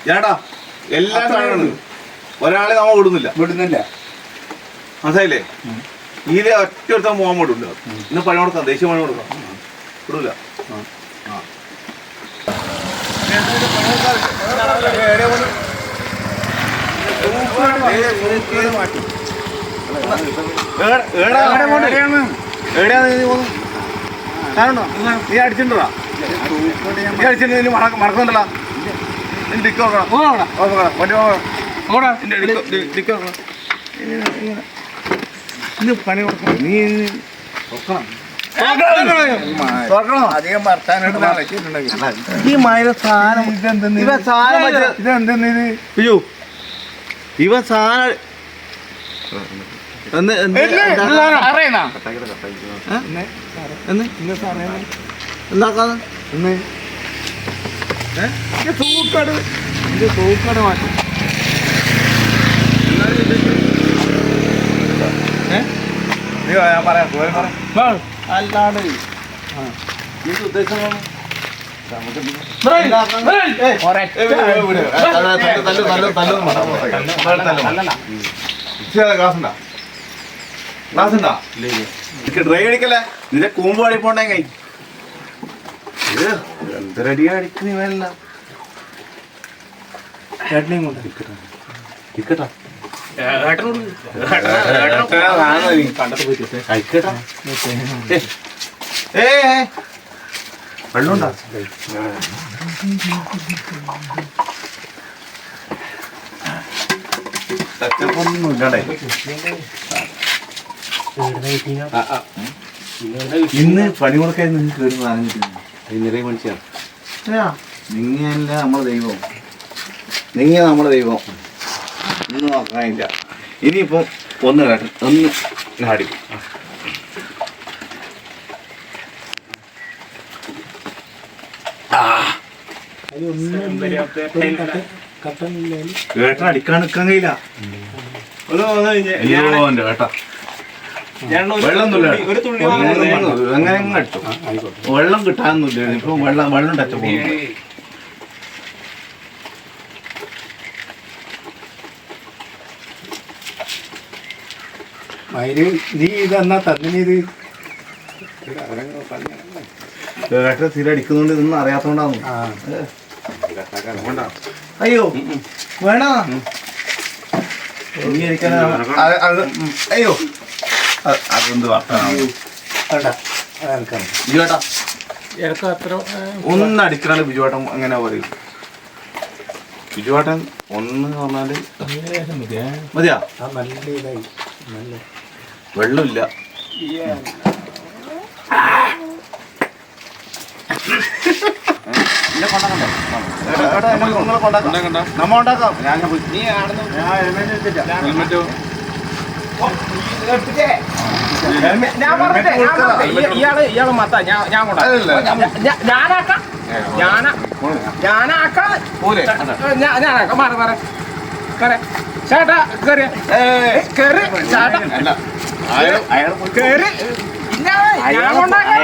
ചേട്ടാ എല്ലാം ഒരാളെ നമ്മ വിടുന്നില്ല മനസ്സിലായില്ലേ? ഇതിലെ ഒറ്റ പോകാൻ വിടില്ല. ഇന്ന് പണി കൊടുക്കാം, ദേശീയ പണി കൊടുക്കാം, വിടൂല. നീ അടിച്ചിട്ടുണ്ടോ? നീ അടിച്ചിട്ടുണ്ടെങ്കിൽ മറക്കുന്നുണ്ടല്ലോ. ഡിക്ക് നോക്കണം, വണ്ടി നോക്കണം, ഇന്ന് പണി കൊടുക്കണം. നീ അധികം ഈ മൈന സാധനം ഇവ സാധനം ഇതെന്തെന്ന് അയ്യോ ഇവ സാധനം എന്താക്കാന്ന് തൂക്കട് മാറ്റും. ഞാൻ പറയാം അല്ലാണ്ട് ഉദ്ദേശം ഡ്രൈവ് അടിക്കല്ലേ നിന്റെ കൂമ്പ് അടി പോണ്ടേ കൈ എന്തരടിയാ അടിക്കുന്നല്ല ചേട്ടനെയും കൊണ്ട് ടിക്കറ്റാ വെള്ളമുണ്ടാ ഇന്ന് പണി കൊടുക്കാൻ നിങ്ങൾക്ക് കേട്ട് സാധനം കിട്ടുന്നു നിറയെ മനുഷ്യാണ്. നിങ്ങല്ല നമ്മളെ ദൈവം, നിങ്ങ നമ്മളെ ദൈവം. ഒന്നും നോക്കാനില്ല. ഇനിയിപ്പം ഒന്ന് കേട്ടെ ഒന്ന് നാടി കേട്ട അടിക്കാൻ നിൽക്കാൻ കഴിയില്ല. കേട്ടാ അങ്ങനെ അടിച്ചു. വെള്ളം കിട്ടാനൊന്നുമില്ല. ഇപ്പൊ വെള്ളം ടച്ച പോകുന്നു. നീ ഇതെന്നാ തന്നിത് കേട്ട സ്ഥിര അടിക്കുന്നോണ്ട് ഇതൊന്നും അറിയാത്തോണ്ടാന്ന്. അയ്യോ വേണ അയ്യോ അതെന്ത് ബിജുവേട്ടാ ഒന്ന് അടിക്കണ ബിജുവേട്ടൻ എങ്ങനെ പറയും? ബിജുവേട്ടൻ ഒന്ന് പറഞ്ഞാല് മതിയാ? വെള്ളമില്ല. നമ്മ ഉണ്ടാക്കാം. ഇയാള് മത്ത ഞാൻ ഞാനാക്കാം ഞാനാക്കാം. മാറി മാറി ചേട്ടാ കേറി കേറി ചേട്ടാ കേറി ഞാൻ കൊണ്ടാക്കാം.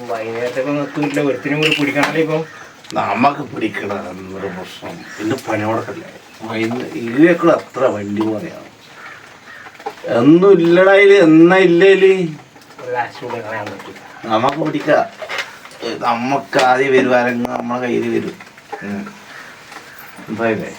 വൈകുന്നേരത്തൊക്കെ നിർത്തില്ല, ഒരുത്തിനും കൂടി പിടിക്കണല്ലേ ഇപ്പം. നമ്മക്ക് പിടിക്കണ എന്നൊരു പ്രശ്നം. പിന്നെ പണിയോടക്കല്ലേ ഇതിലേക്കൂടെ അത്ര വണ്ടി പോലെയാണ്. ഒന്നും ഇല്ലടായില് എന്നാ ഇല്ലേല് നമുക്ക് പിടിക്ക. നമ്മക്ക് ആദ്യം വരുവാരെങ്കിൽ നമ്മളെ കയ്യിൽ വരും. എന്തായാലേ